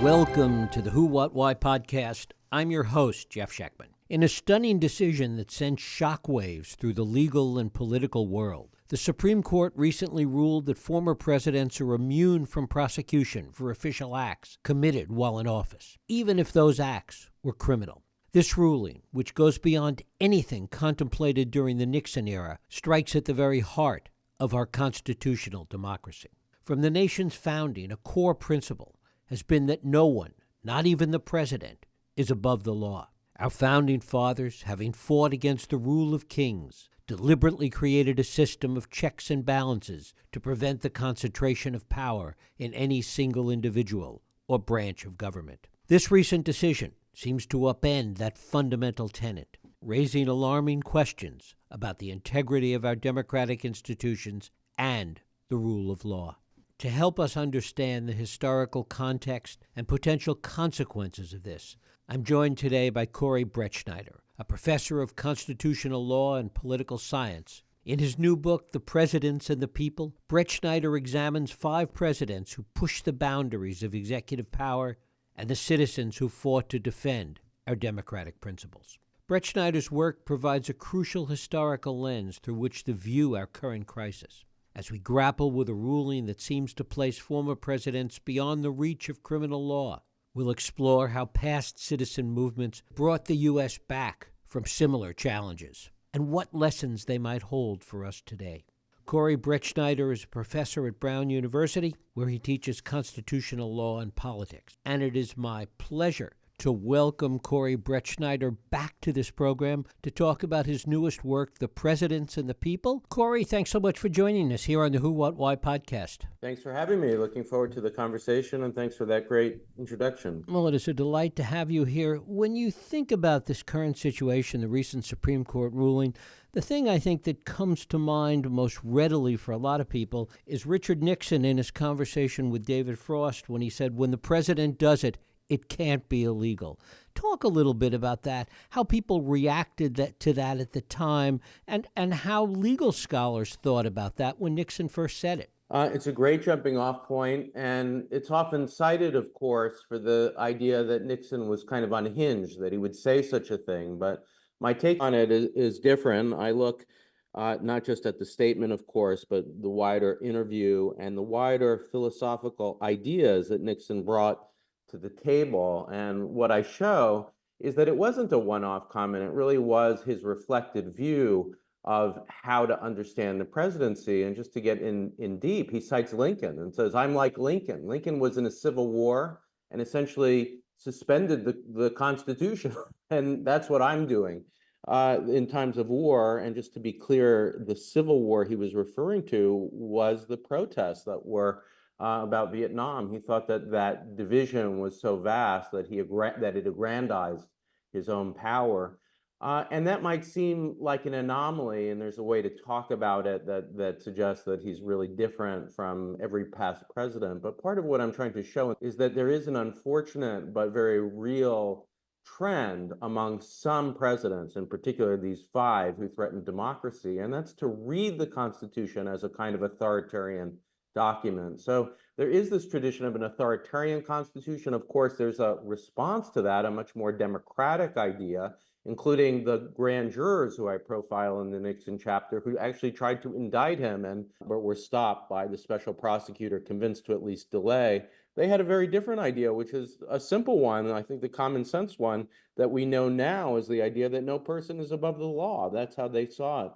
Welcome to the Who, What, Why podcast. I'm your host, Jeff Schechtman. In a stunning decision that sent shockwaves through the legal and political world, the Supreme Court recently ruled that former presidents are immune from prosecution for official acts committed while in office, even if those acts were criminal. This ruling, which goes beyond anything contemplated during the Nixon era, strikes at the very heart of our constitutional democracy. From the nation's founding, a core principle has been that no one, not even the president, is above the law. Our founding fathers, having fought against the rule of kings, deliberately created a system of checks and balances to prevent the concentration of power in any single individual or branch of government. This recent decision seems to upend that fundamental tenet, raising alarming questions about the integrity of our democratic institutions and the rule of law. To help us understand the historical context and potential consequences of this, I'm joined today by Corey Brettschneider, a professor of constitutional law and political science. In his new book, The Presidents and the People, Brettschneider examines 5 presidents who pushed the boundaries of executive power and the citizens who fought to defend our democratic principles. Brettschneider's work provides a crucial historical lens through which to view our current crisis. As we grapple with a ruling that seems to place former presidents beyond the reach of criminal law, we'll explore how past citizen movements brought the U.S. back from similar challenges and what lessons they might hold for us today. Corey Brettschneider is a professor at Brown University, where he teaches constitutional law and politics. And it is my pleasure to welcome Corey Brettschneider back to this program to talk about his newest work, The Presidents and the People. Corey, thanks so much for joining us here on the Who, What, Why podcast. Thanks for having me. Looking forward to the conversation, and thanks for that great introduction. Well, it is a delight to have you here. When you think about this current situation, the recent Supreme Court ruling, the thing I think that comes to mind most readily for a lot of people is Richard Nixon in his conversation with David Frost when he said, when the president does it, it can't be illegal. Talk a little bit about that, how people reacted to that at the time, and how legal scholars thought about that when Nixon first said it. It's a great jumping off point, and it's often cited, of course, for the idea that Nixon was kind of unhinged, that he would say such a thing. But my take on it is different. I look not just at the statement, of course, but the wider interview and the wider philosophical ideas that Nixon brought to the table. And what I show is that it wasn't a one-off comment. It really was his reflected view of how to understand the presidency. And just to get in deep, he cites Lincoln and says, I'm like Lincoln. Lincoln was in a civil war and essentially suspended the Constitution. And that's what I'm doing in times of war. And just to be clear, the Civil War he was referring to was the protests that were about Vietnam. He thought that division was so vast that that it aggrandized his own power. And that might seem like an anomaly, and there's a way to talk about it that suggests that he's really different from every past president. But part of what I'm trying to show is that there is an unfortunate but very real trend among some presidents, in particular these 5 who threatened democracy, and that's to read the Constitution as a kind of authoritarian document. So there is this tradition of an authoritarian constitution. Of course, there's a response to that, a much more democratic idea, including the grand jurors who I profile in the Nixon chapter, who actually tried to indict him but were stopped by the special prosecutor, convinced to at least delay. They had a very different idea, which is a simple one, and I think the common sense one that we know now is the idea that no person is above the law. That's how they saw it.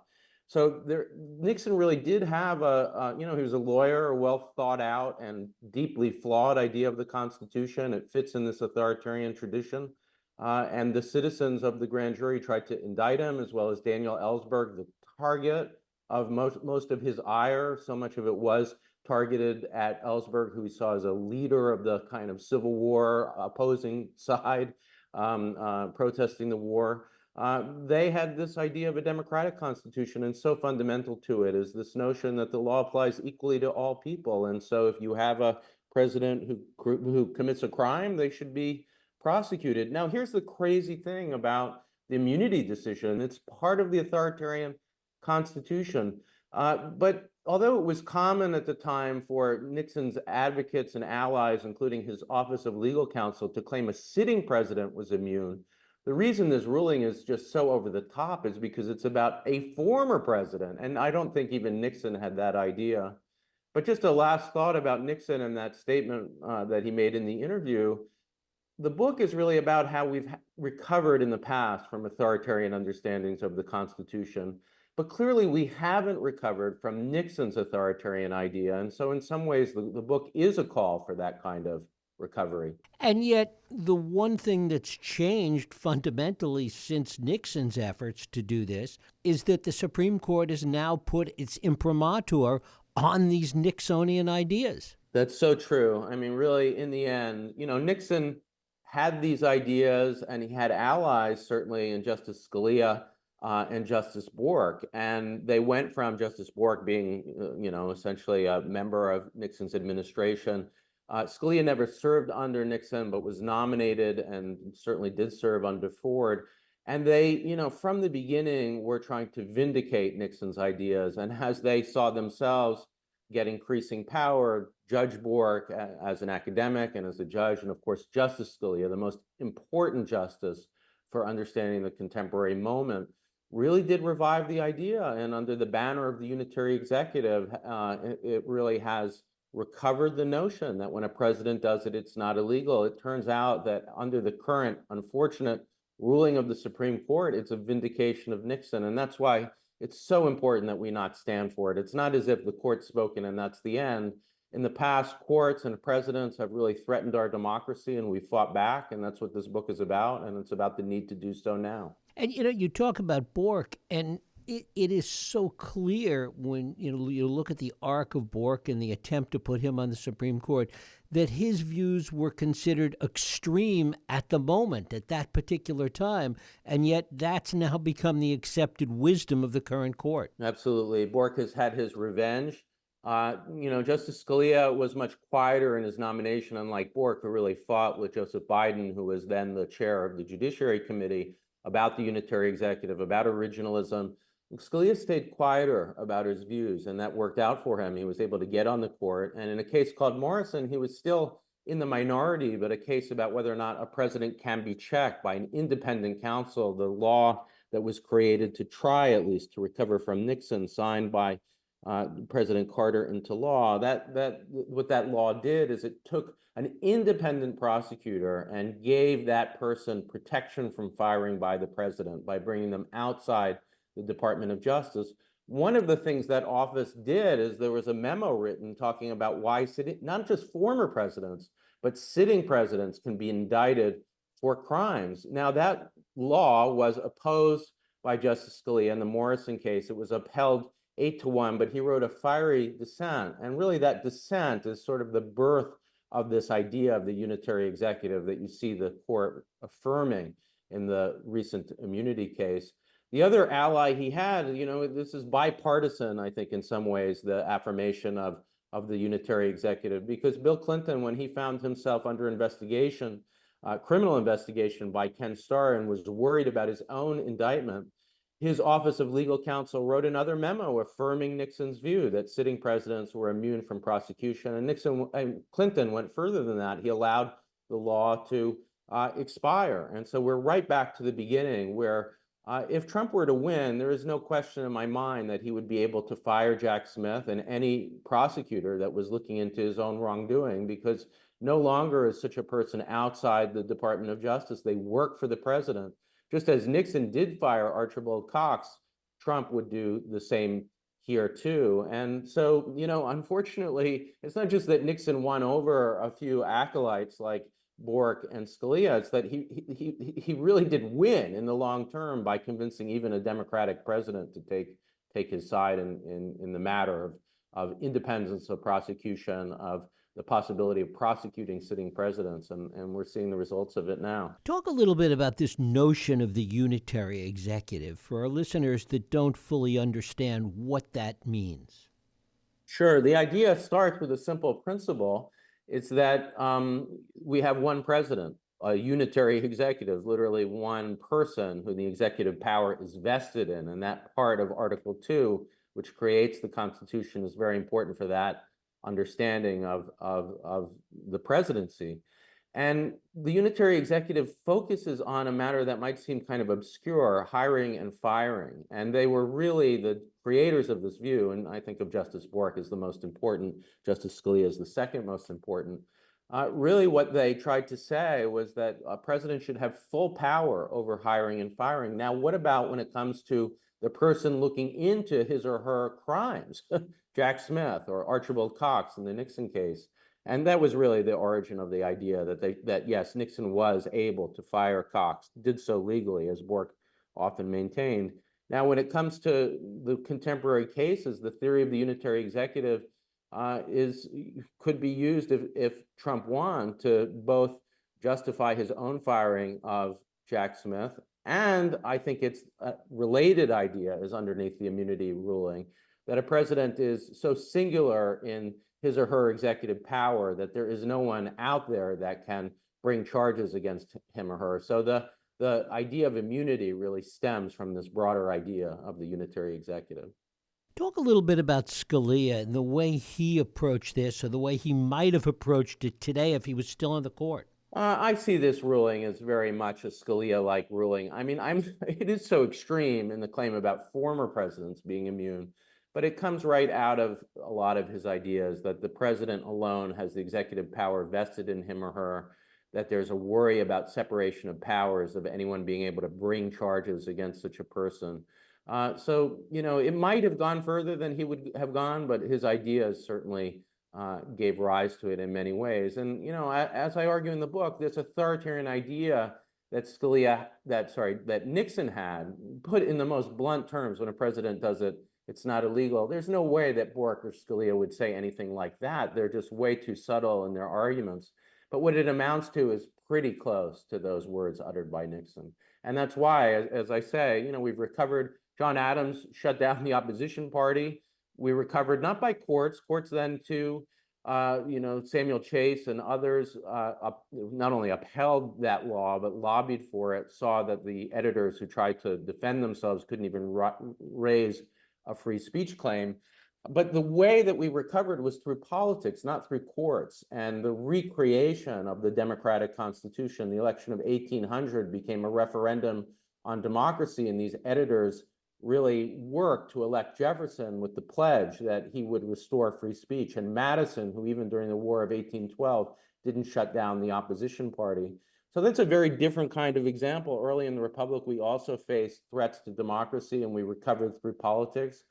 So Nixon really did have he was a lawyer, a well thought out and deeply flawed idea of the Constitution. It fits in this authoritarian tradition. And the citizens of the grand jury tried to indict him, as well as Daniel Ellsberg, the target of most of his ire. So much of it was targeted at Ellsberg, who he saw as a leader of the kind of Civil War opposing side, protesting the war. They had this idea of a democratic constitution, and so fundamental to it is this notion that the law applies equally to all people. And so if you have a president who commits a crime, they should be prosecuted. Now, here's the crazy thing about the immunity decision. It's part of the authoritarian constitution. But although it was common at the time for Nixon's advocates and allies, including his Office of Legal Counsel, to claim a sitting president was immune, the reason this ruling is just so over the top is because it's about a former president. And I don't think even Nixon had that idea. But just a last thought about Nixon and that statement that he made in the interview. The book is really about how we've recovered in the past from authoritarian understandings of the Constitution. But clearly, we haven't recovered from Nixon's authoritarian idea. And so, in some ways, the book is a call for that kind of recovery. And yet, the one thing that's changed fundamentally since Nixon's efforts to do this is that the Supreme Court has now put its imprimatur on these Nixonian ideas. That's so true. I mean, really, in the end, Nixon had these ideas and he had allies, certainly, in Justice Scalia and Justice Bork. And they went from Justice Bork being, essentially a member of Nixon's administration. Scalia never served under Nixon, but was nominated and certainly did serve under Ford. And they, from the beginning, were trying to vindicate Nixon's ideas. And as they saw themselves get increasing power, Judge Bork as an academic and as a judge, and of course, Justice Scalia, the most important justice for understanding the contemporary moment, really did revive the idea. And under the banner of the unitary executive, it really has recovered the notion that when a president does it, it's not illegal. It turns out that under the current unfortunate ruling of the Supreme Court, it's a vindication of Nixon. And that's why it's so important that we not stand for it. It's not as if the court's spoken and that's the end. In the past, courts and presidents have really threatened our democracy, and we fought back, and that's what this book is about, and it's about the need to do so now. And you talk about Bork, and it is so clear when you look at the arc of Bork and the attempt to put him on the Supreme Court that his views were considered extreme at the moment, at that particular time, and yet that's now become the accepted wisdom of the current court. Absolutely. Bork has had his revenge. Justice Scalia was much quieter in his nomination, unlike Bork, who really fought with Joseph Biden, who was then the chair of the Judiciary Committee, about the unitary executive, about originalism. Scalia stayed quieter about his views, and that worked out for him. He was able to get on the court. And in a case called Morrison, he was still in the minority, but a case about whether or not a president can be checked by an independent counsel, the law that was created to try, at least, to recover from Nixon, signed by President Carter into law. What that law did is it took an independent prosecutor and gave that person protection from firing by the president by bringing them outside the Department of Justice. One of the things that office did is there was a memo written talking about why not just former presidents, but sitting presidents can be indicted for crimes. Now, that law was opposed by Justice Scalia in the Morrison case. It was upheld 8-1, but he wrote a fiery dissent. And really that dissent is sort of the birth of this idea of the unitary executive that you see the court affirming in the recent immunity case. The other ally he had, this is bipartisan, I think, in some ways, the affirmation of the unitary executive, because Bill Clinton, when he found himself under investigation, criminal investigation by Ken Starr, and was worried about his own indictment, his Office of Legal Counsel wrote another memo affirming Nixon's view that sitting presidents were immune from prosecution. And Clinton went further than that. He allowed the law to expire. And so we're right back to the beginning where if Trump were to win, there is no question in my mind that he would be able to fire Jack Smith and any prosecutor that was looking into his own wrongdoing, because no longer is such a person outside the Department of Justice. They work for the president. Just as Nixon did fire Archibald Cox, Trump would do the same here too. And so, unfortunately, it's not just that Nixon won over a few acolytes like Bork and Scalia, it's that he really did win in the long term by convincing even a Democratic president to take his side in the matter of independence of prosecution, of the possibility of prosecuting sitting presidents, and we're seeing the results of it now. Talk a little bit about this notion of the unitary executive for our listeners that don't fully understand what that means. Sure. The idea starts with a simple principle. It's that we have one president, a unitary executive, literally one person who the executive power is vested in, and that part of Article 2 which creates the Constitution, is very important for that understanding of the presidency. And the unitary executive focuses on a matter that might seem kind of obscure, hiring and firing. And they were really the creators of this view. And I think of Justice Bork as the most important, Justice Scalia as the second most important. Really, what they tried to say was that a president should have full power over hiring and firing. Now, what about when it comes to the person looking into his or her crimes? Jack Smith or Archibald Cox in the Nixon case. And that was really the origin of the idea that yes, Nixon was able to fire Cox, did so legally, as Bork often maintained. Now, when it comes to the contemporary cases, the theory of the unitary executive could be used if Trump won to both justify his own firing of Jack Smith, and I think it's a related idea is underneath the immunity ruling, that a president is so singular in his or her executive power that there is no one out there that can bring charges against him or her. So the idea of immunity really stems from this broader idea of the unitary executive. Talk a little bit about Scalia and the way he approached this, or the way he might have approached it today if he was still on the court. I see this ruling as very much a Scalia-like ruling. I mean, it is so extreme in the claim about former presidents being immune, but it comes right out of a lot of his ideas that the president alone has the executive power vested in him or her, that there's a worry about separation of powers of anyone being able to bring charges against such a person. So, it might have gone further than he would have gone, but his ideas certainly gave rise to it in many ways. And, as I argue in the book, this authoritarian idea that Nixon had, put in the most blunt terms, when a president does it, it's not illegal. There's no way that Bork or Scalia would say anything like that. They're just way too subtle in their arguments. But what it amounts to is pretty close to those words uttered by Nixon. And that's why, as I say, we've recovered. John Adams shut down the opposition party. We recovered not by courts then to, Samuel Chase and others not only upheld that law, but lobbied for it, saw that the editors who tried to defend themselves couldn't even raise a free speech claim. But the way that we recovered was through politics, not through courts. And the recreation of the democratic constitution, the election of 1800 became a referendum on democracy, and these editors really worked to elect Jefferson with the pledge that he would restore free speech, and Madison, who even during the War of 1812 didn't shut down the opposition party. So that's a very different kind of example. Early in the Republic, we also faced threats to democracy, and we recovered through politics.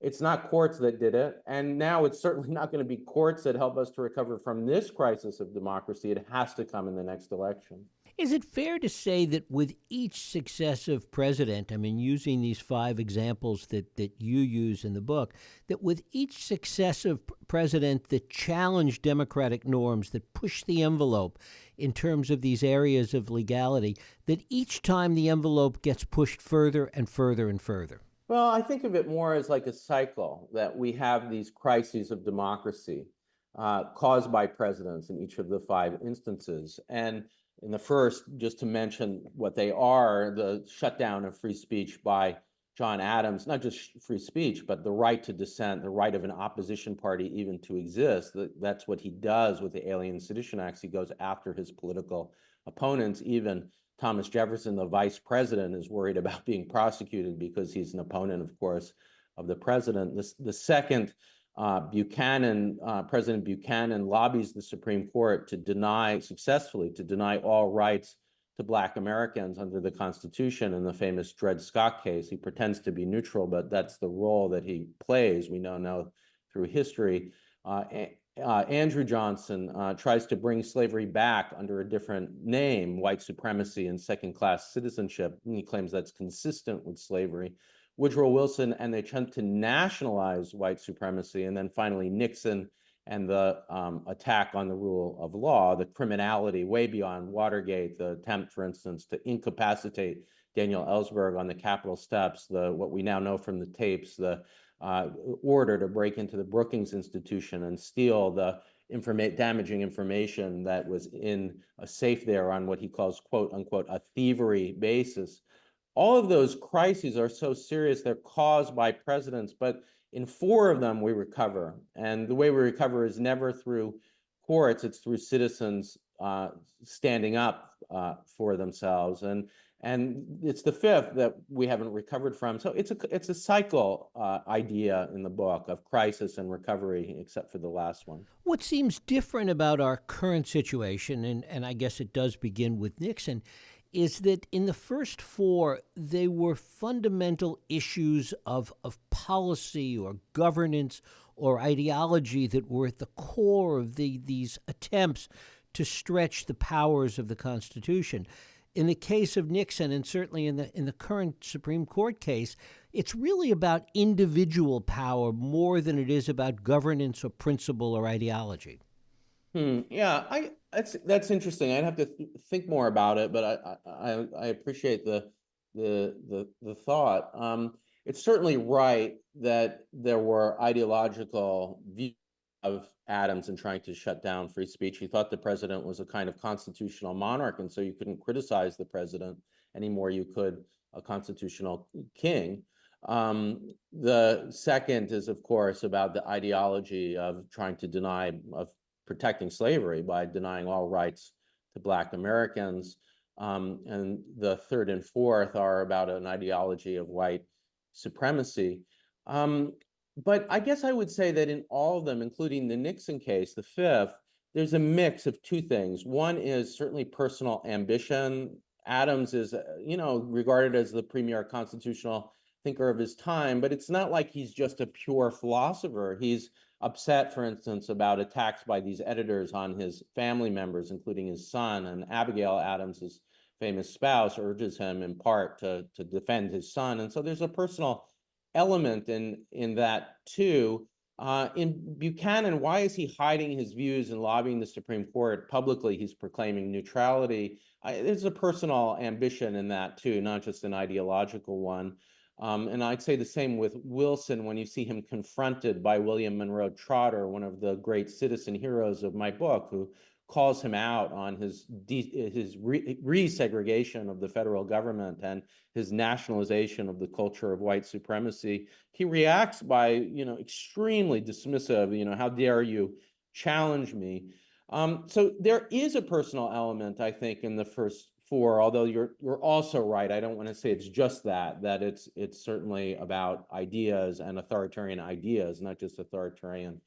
It's not courts that did it, and now it's certainly not going to be courts that help us to recover from this crisis of democracy. It has to come in the next election. Is it fair to say that with each successive president, I mean, using these 5 examples that you use in the book, that with each successive president that challenged democratic norms, that pushed the envelope in terms of these areas of legality, that each time the envelope gets pushed further and further and further? Well, I think of it more as like a cycle, that we have these crises of democracy caused by presidents in each of the 5 instances. And in the first, just to mention what they are, the shutdown of free speech by John Adams, not just free speech, but the right to dissent, the right of an opposition party even to exist. That's what he does with the Alien Sedition Acts. He goes after his political opponents. Even Thomas Jefferson, the vice president, is worried about being prosecuted because he's an opponent, of course, of the president. The second, President Buchanan lobbies the Supreme Court successfully to deny all rights to Black Americans under the Constitution in the famous Dred Scott case. He pretends to be neutral, but that's the role that he plays. We know through history. Andrew Johnson tries to bring slavery back under a different name, white supremacy and second-class citizenship. And he claims that's consistent with slavery. Woodrow Wilson and they attempt to nationalize white supremacy. And then finally, Nixon and the attack on the rule of law, the criminality way beyond Watergate, the attempt, for instance, to incapacitate Daniel Ellsberg on the Capitol steps, what we now know from the tapes, the order to break into the Brookings Institution and steal the damaging information that was in a safe there on what he calls, quote unquote, a thievery basis. All of those crises are so serious, they're caused by presidents, but In 4 of them, we recover. And the way we recover is never through courts, it's through citizens standing up for themselves. And it's the 5th that we haven't recovered from. So it's a cycle idea in the book of crisis and recovery, except for the last one. What seems different about our current situation, and I guess it does begin with Nixon, is that in the first 4, they were fundamental issues of policy or governance or ideology that were at the core of these attempts to stretch the powers of the Constitution. In the case of Nixon, and certainly in the current Supreme Court case, it's really about individual power more than it is about governance or principle or ideology. Yeah, that's interesting. I'd have to think more about it, but I appreciate the thought. It's certainly right that there were ideological views of Adams in trying to shut down free speech. He thought the president was a kind of constitutional monarch, and so you couldn't criticize the president any more you could a constitutional king. The second is, of course, about the ideology of trying to deny, of protecting slavery by denying all rights to Black Americans. And the third and fourth are about an ideology of white supremacy. But I guess I would say that in all of them, including the Nixon case, the 5th, there's a mix of 2 things. One is certainly personal ambition. Adams is, regarded as the premier constitutional thinker of his time, but it's not like he's just a pure philosopher. He's upset, for instance, about attacks by these editors on his family members, including his son, and Abigail Adams, his famous spouse, urges him in part to defend his son. And so there's a personal element in that too. In Buchanan, why is he hiding his views and lobbying the Supreme Court publicly? He's proclaiming neutrality. There's a personal ambition in that too, not just an ideological one. And I'd say the same with Wilson when you see him confronted by William Monroe Trotter, one of the great citizen heroes of my book, who calls him out on his resegregation of the federal government and his nationalization of the culture of white supremacy. He reacts by, extremely dismissive, how dare you challenge me? So there is a personal element, I think, in the first 4, although you're also right. I don't want to say it's just that it's certainly about ideas and authoritarian ideas, not just authoritarian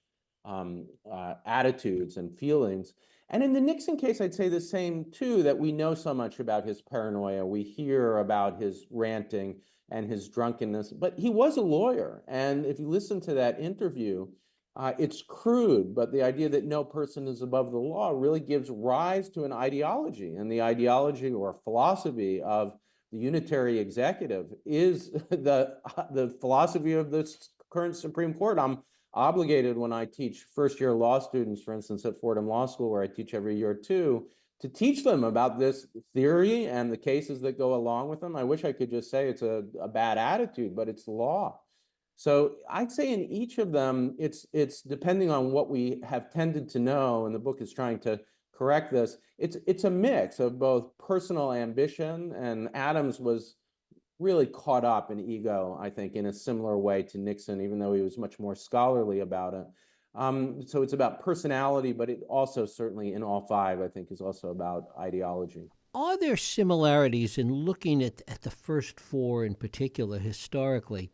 attitudes and feelings. And in the Nixon case, I'd say the same too, that we know so much about his paranoia. We hear about his ranting and his drunkenness, but he was a lawyer. And if you listen to that interview, it's crude, but the idea that no person is above the law really gives rise to an ideology. And the ideology or philosophy of the unitary executive is the philosophy of the current Supreme Court. I'm obligated when I teach first-year law students, for instance, at Fordham Law School, where I teach every year too, to teach them about this theory and the cases that go along with them. I wish I could just say it's a bad attitude, but it's law. So I'd say in each of them, it's depending on what we have tended to know, and the book is trying to correct this, it's a mix of both personal ambition, and Adams was really caught up in ego, I think, in a similar way to Nixon, even though he was much more scholarly about it. So it's about personality, but it also certainly in all 5, I think, is also about ideology. Are there similarities in looking at the first 4 in particular historically?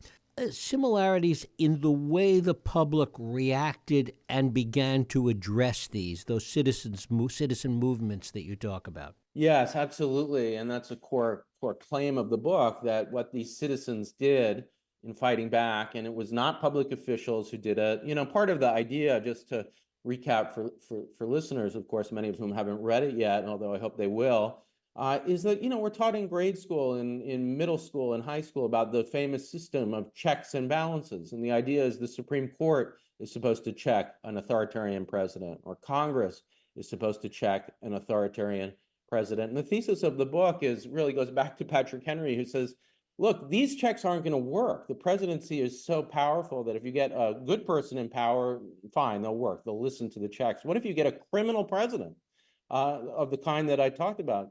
Similarities in the way the public reacted and began to address those citizen movements that you talk about? Yes, absolutely. And that's a core claim of the book, that what these citizens did in fighting back, and it was not public officials who did it. Part of the idea, just to recap for listeners, of course, many of whom haven't read it yet, although I hope they will, is that, we're taught in grade school, in middle school and high school about the famous system of checks and balances. And the idea is the Supreme Court is supposed to check an authoritarian president, or Congress is supposed to check an authoritarian president. And the thesis of the book really goes back to Patrick Henry, who says, look, these checks aren't going to work. The presidency is so powerful that if you get a good person in power, fine, they'll work. They'll listen to the checks. What if you get a criminal president of the kind that I talked about?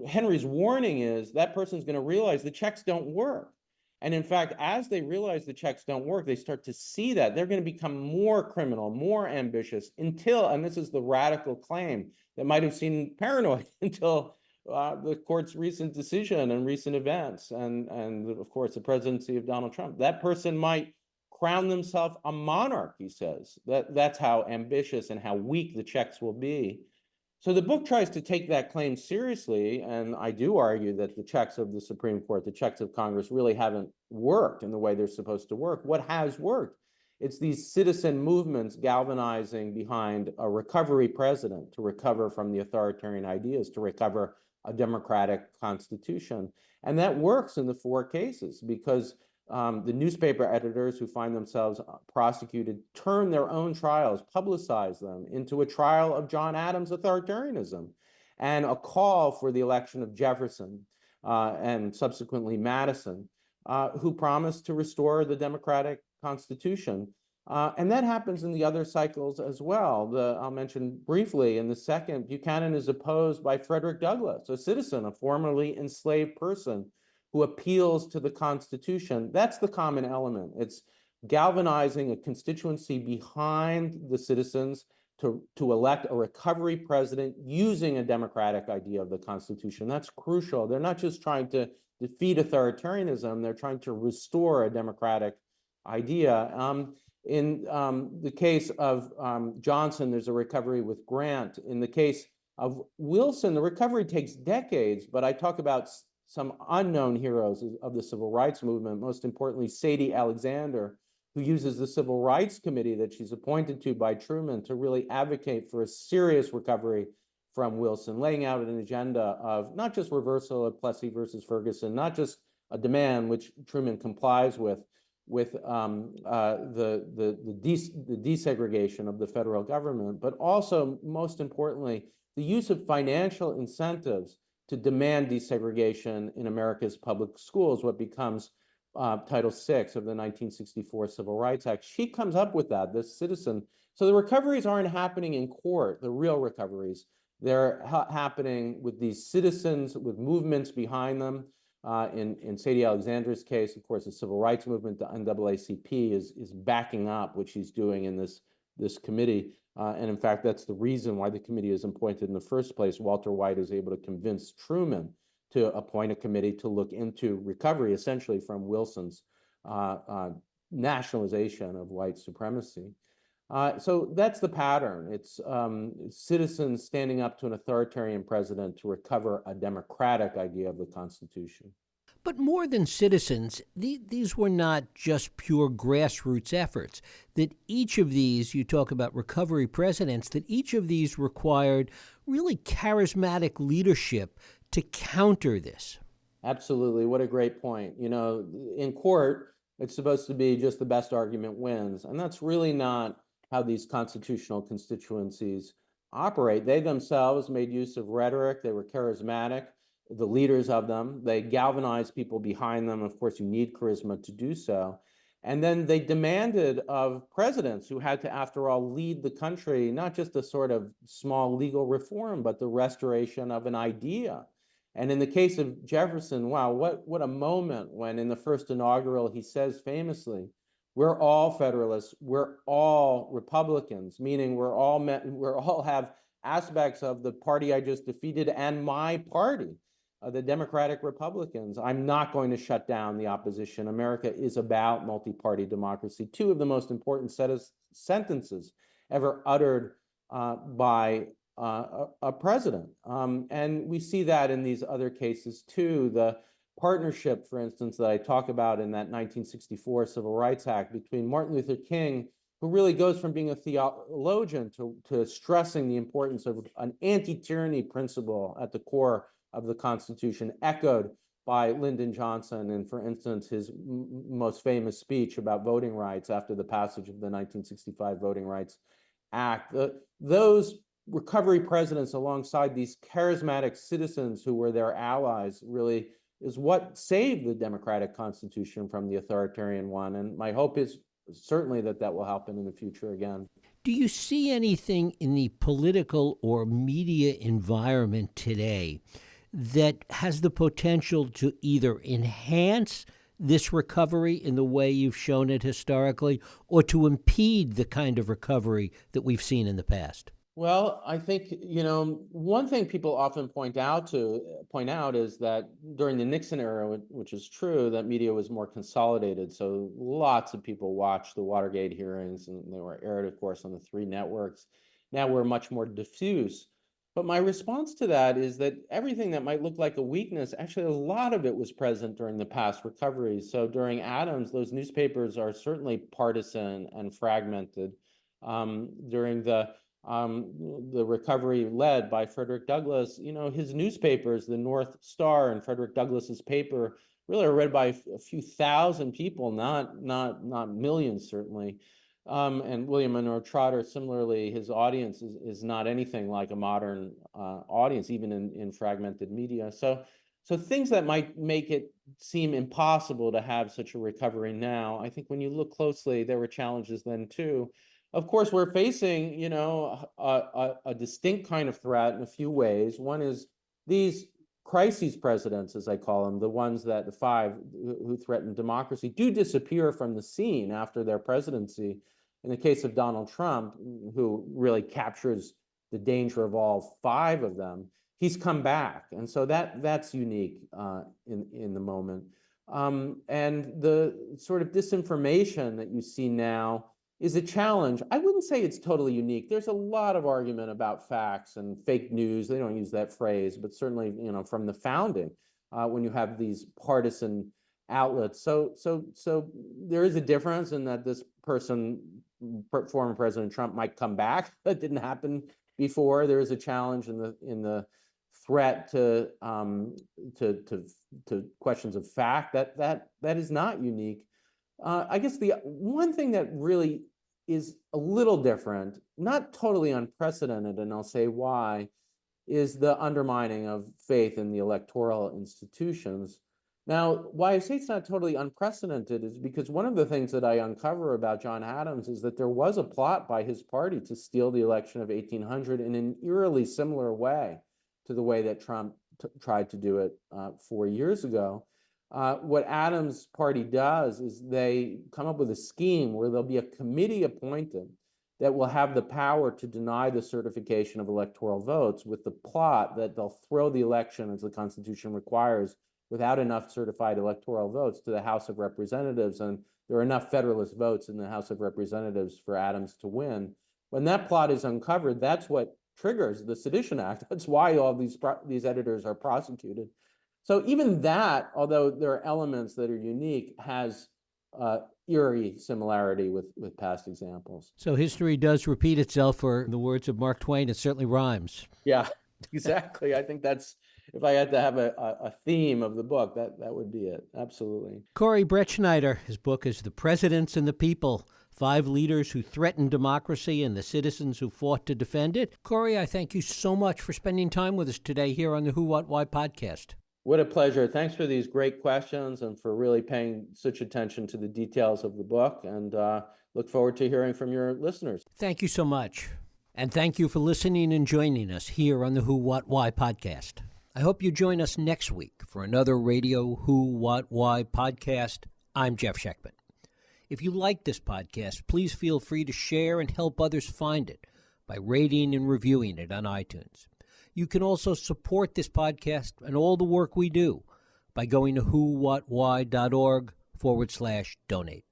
Henry's warning is that person's going to realize the checks don't work. And in fact, as they realize the checks don't work, they start to see that they're going to become more criminal, more ambitious until, and this is the radical claim that might have seemed paranoid until the court's recent decision and recent events, and of course the presidency of Donald Trump. That person might crown themselves a monarch, he says. That's how ambitious and how weak the checks will be. So the book tries to take that claim seriously, and I do argue that the checks of the Supreme Court, the checks of Congress, really haven't worked in the way they're supposed to work. What has worked? It's these citizen movements galvanizing behind a recovery president to recover from the authoritarian ideas, to recover a democratic constitution. And that works in the four cases because the newspaper editors who find themselves prosecuted turn their own trials, publicize them into a trial of John Adams' authoritarianism and a call for the election of Jefferson and subsequently Madison, who promised to restore the democratic constitution. And that happens in the other cycles as well. I'll mention briefly in the second, Buchanan is opposed by Frederick Douglass, a citizen, a formerly enslaved person who appeals to the Constitution. That's the common element. It's galvanizing a constituency behind the citizens to elect a recovery president using a democratic idea of the Constitution. That's crucial. They're not just trying to defeat authoritarianism, they're trying to restore a democratic idea. In the case of Johnson, there's a recovery with Grant. In the case of Wilson, the recovery takes decades, but I talk about some unknown heroes of the civil rights movement, most importantly, Sadie Alexander, who uses the Civil Rights Committee that she's appointed to by Truman to really advocate for a serious recovery from Wilson, laying out an agenda of not just reversal of Plessy versus Ferguson, not just a demand which Truman complies with the desegregation of the federal government, but also, most importantly, the use of financial incentives to demand desegregation in America's public schools, what becomes Title VI of the 1964 Civil Rights Act. She comes up with that, this citizen. So the recoveries aren't happening in court, the real recoveries. They're happening with these citizens, with movements behind them. In Sadie Alexander's case, of course, the civil rights movement, the NAACP is backing up what she's doing in this committee. And in fact, that's the reason why the committee is appointed in the first place. Walter White is able to convince Truman to appoint a committee to look into recovery, essentially from Wilson's nationalization of white supremacy. So that's the pattern. It's citizens standing up to an authoritarian president to recover a democratic idea of the Constitution. But more than citizens, these were not just pure grassroots efforts. That each of these, you talk about recovery presidents, that each of these required really charismatic leadership to counter this. Absolutely. What a great point. You know, in court, it's supposed to be just the best argument wins. And that's really not how these constitutional constituencies operate. They themselves made use of rhetoric. They were charismatic, the leaders of them. They galvanized people behind them. Of course, you need charisma to do so. And then they demanded of presidents who had to, after all, lead the country, not just a sort of small legal reform, but the restoration of an idea. And in the case of Jefferson, wow, what a moment when in the first inaugural, he says famously, we're all Federalists, we're all Republicans, meaning we're all have aspects of the party I just defeated and my party, the Democratic Republicans. I'm not going to shut down the opposition. America is about multi-party democracy. Two of the most important set of sentences ever uttered by a president. And we see that in these other cases too. The partnership, for instance, that I talk about in that 1964 Civil Rights Act between Martin Luther King, who really goes from being a theologian to stressing the importance of an anti-tyranny principle at the core of the Constitution, echoed by Lyndon Johnson, and for instance, his most famous speech about voting rights after the passage of the 1965 Voting Rights Act. Those recovery presidents alongside these charismatic citizens who were their allies really is what saved the democratic constitution from the authoritarian one. And my hope is certainly that will happen in the future again. Do you see anything in the political or media environment today that has the potential to either enhance this recovery in the way you've shown it historically, or to impede the kind of recovery that we've seen in the past? Well, I think, one thing people often point out is that during the Nixon era, which is true, that media was more consolidated. So lots of people watched the Watergate hearings, and they were aired, of course, on the three networks. Now we're much more diffuse. But my response to that is that everything that might look like a weakness, actually, a lot of it was present during the past recoveries. So during Adams, those newspapers are certainly partisan and fragmented. During the recovery led by Frederick Douglass, his newspapers, the North Star and Frederick Douglass's paper, really are read by a few thousand people, not millions, certainly. And William Monroe Trotter, similarly, his audience is not anything like a modern audience, even in fragmented media. So things that might make it seem impossible to have such a recovery now, I think when you look closely, there were challenges then too. Of course, we're facing, a distinct kind of threat in a few ways. One is these crises presidents, as I call them, the five who threaten democracy, do disappear from the scene after their presidency. In the case of Donald Trump, who really captures the danger of all five of them, he's come back. And so that's unique in the moment. And the sort of disinformation that you see now is a challenge. I wouldn't say it's totally unique. There's a lot of argument about facts and fake news. They don't use that phrase, but certainly, from the founding, when you have these partisan outlets. So there is a difference in that this person, former President Trump, might come back. That didn't happen before. There is a challenge in the threat to questions of fact. That is not unique. I guess the one thing that really is a little different, not totally unprecedented, and I'll say why, is the undermining of faith in the electoral institutions. Now, why I say it's not totally unprecedented is because one of the things that I uncover about John Adams is that there was a plot by his party to steal the election of 1800 in an eerily similar way to the way that Trump tried to do it 4 years ago. What Adams' party does is they come up with a scheme where there'll be a committee appointed that will have the power to deny the certification of electoral votes, with the plot that they'll throw the election, as the Constitution requires, without enough certified electoral votes to the House of Representatives. And there are enough Federalist votes in the House of Representatives for Adams to win. When that plot is uncovered, that's what triggers the Sedition Act. That's why all these editors are prosecuted. So even that, although there are elements that are unique, has eerie similarity with past examples. So history does repeat itself, or in the words of Mark Twain, it certainly rhymes. Yeah, exactly. I think that's, if I had to have a theme of the book, that would be it. Absolutely. Corey Brettschneider, his book is The Presidents and the People, 5 Leaders Who Threatened Democracy and the Citizens Who Fought to Defend It. Corey, I thank you so much for spending time with us today here on the Who, What, Why podcast. What a pleasure. Thanks for these great questions and for really paying such attention to the details of the book, and look forward to hearing from your listeners. Thank you so much. And thank you for listening and joining us here on the Who, What, Why podcast. I hope you join us next week for another Radio Who, What, Why podcast. I'm Jeff Sheckman. If you like this podcast, please feel free to share and help others find it by rating and reviewing it on iTunes. You can also support this podcast and all the work we do by going to whowhatwhy.org/donate.